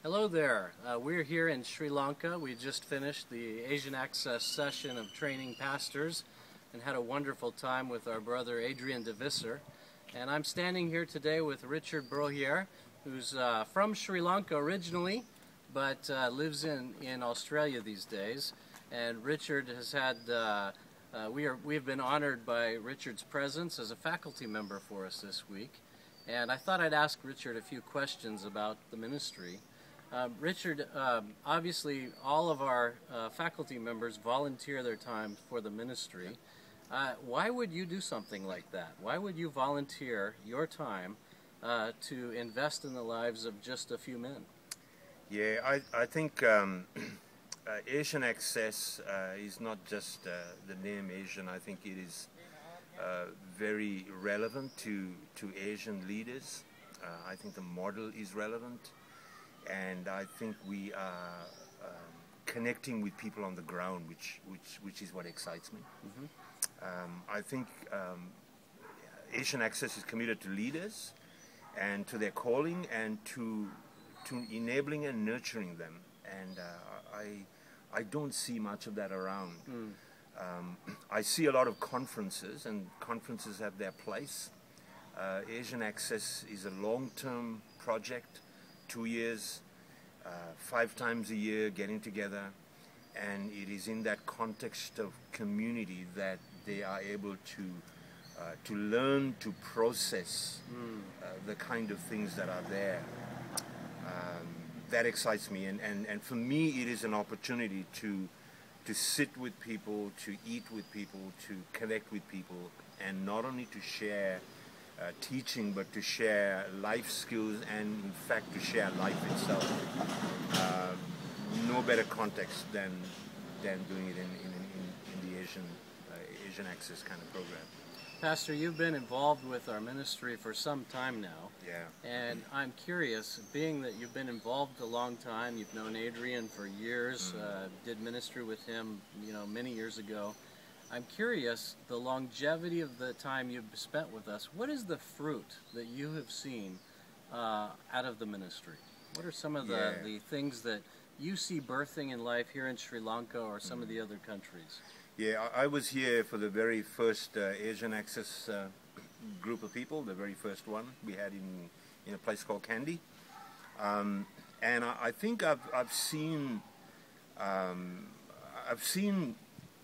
Hello there. We're here in Sri Lanka. We just finished the Asian Access session of training pastors and had a wonderful time with our brother Adrian de Visser. And I'm standing here today with Richard Brohier, who's from Sri Lanka originally, but lives in Australia these days. And Richard has had, we've been honored by Richard's presence as a faculty member for us this week. And I thought I'd ask Richard a few questions about the ministry. Richard, obviously all of our faculty members volunteer their time for the ministry. Why would you do something like that? Why would you volunteer your time to invest in the lives of just a few men? Yeah, I think Asian Access is not just the name Asian. I think it is very relevant to Asian leaders. I think the model is relevant. And I think we are connecting with people on the ground, which is what excites me. I think Asian Access is committed to leaders and to their calling and to enabling and nurturing them. And I don't see much of that around. I see a lot of conferences, and conferences have their place. Asian Access is a long-term project. 2 years, 5 times a year, getting together, and it is in that context of community that they are able to learn to process the kind of things that are there. That excites me, and for me, it is an opportunity to sit with people, to eat with people, to connect with people, and not only to share teaching, but to share life skills and, in fact, to share life itself. No better context than doing it in the Asian Access kind of program. Pastor, you've been involved with our ministry for some time now. Yeah. And I'm curious, being that you've been involved a long time, you've known Adrian for years, did ministry with him, many years ago. I'm curious, the longevity of the time you've spent with us, what is the fruit that you have seen out of the ministry? What are some of the things that you see birthing in life here in Sri Lanka or some of the other countries? Yeah, I was here for the very first Asian Access group of people, the very first one we had in a place called Handley. And I think I've seen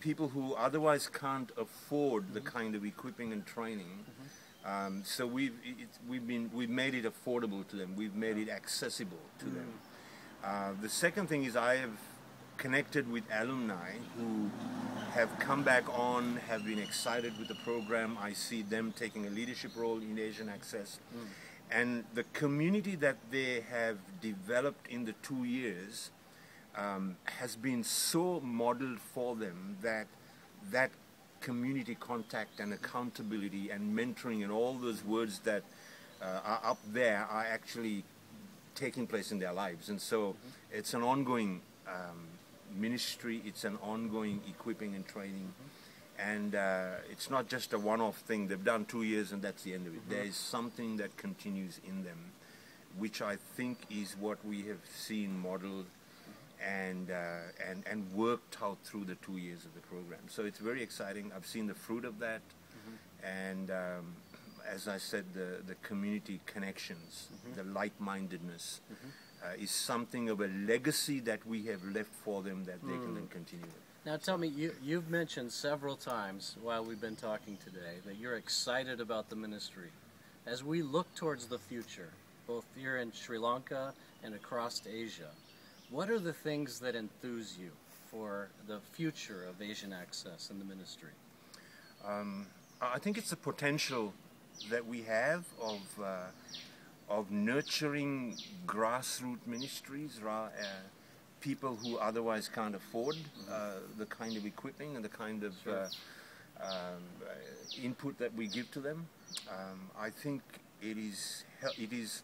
people who otherwise can't afford the kind of equipping and training. So we've made it affordable to them. We've made it accessible to them. The second thing is I have connected with alumni who have come back on, have been excited with the program. I see them taking a leadership role in Asian Access. And the community that they have developed in the 2 years has been so modeled for them that community contact and accountability and mentoring and all those words that are up there are actually taking place in their lives. And so it's an ongoing ministry, it's an ongoing equipping and training. And it's not just a one-off thing. They've done 2 years and that's the end of it. There is something that continues in them, which I think is what we have seen modeled and worked out through the 2 years of the program. So it's very exciting. I've seen the fruit of that, and as I said, the community connections, the like-mindedness is something of a legacy that we have left for them that they can then continue with. Now tell me, you've mentioned several times while we've been talking today that you're excited about the ministry. As we look towards the future, both here in Sri Lanka and across Asia, what are the things that enthuse you for the future of Asian Access and the ministry? I think it's the potential that we have of nurturing grassroots ministries, people who otherwise can't afford the kind of equipping and the kind of input that we give to them. I think it is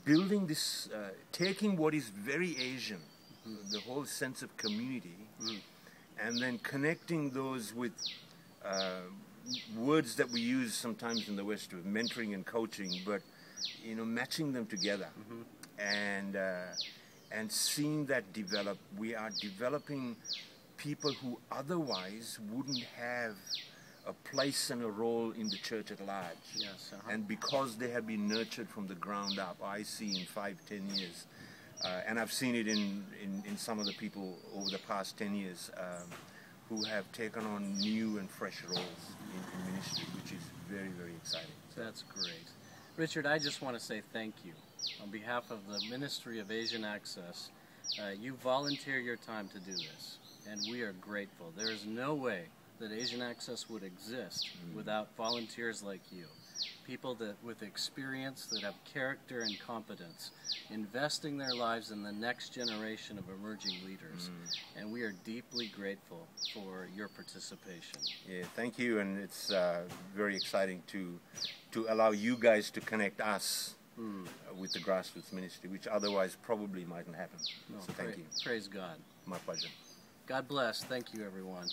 building this, taking what is very Asian, the whole sense of community, and then connecting those with words that we use sometimes in the West with mentoring and coaching, but matching them together and seeing that develop, we are developing people who otherwise wouldn't have a place and a role in the church at large. Yes, And because they have been nurtured from the ground up, I see in 5-10 years, and I've seen it in some of the people over the past 10 years who have taken on new and fresh roles in ministry, which is very, very exciting. That's great. Richard, I just want to say thank you. On behalf of the Ministry of Asian Access, you volunteer your time to do this, and we are grateful. There is no way that Asian Access would exist without volunteers like you. People with experience, that have character and competence, investing their lives in the next generation of emerging leaders. And we are deeply grateful for your participation. Yeah, thank you, and it's very exciting to allow you guys to connect us with the grassroots ministry, which otherwise probably mightn't happen. No, so thank you. Praise God. My pleasure. God bless. Thank you, everyone.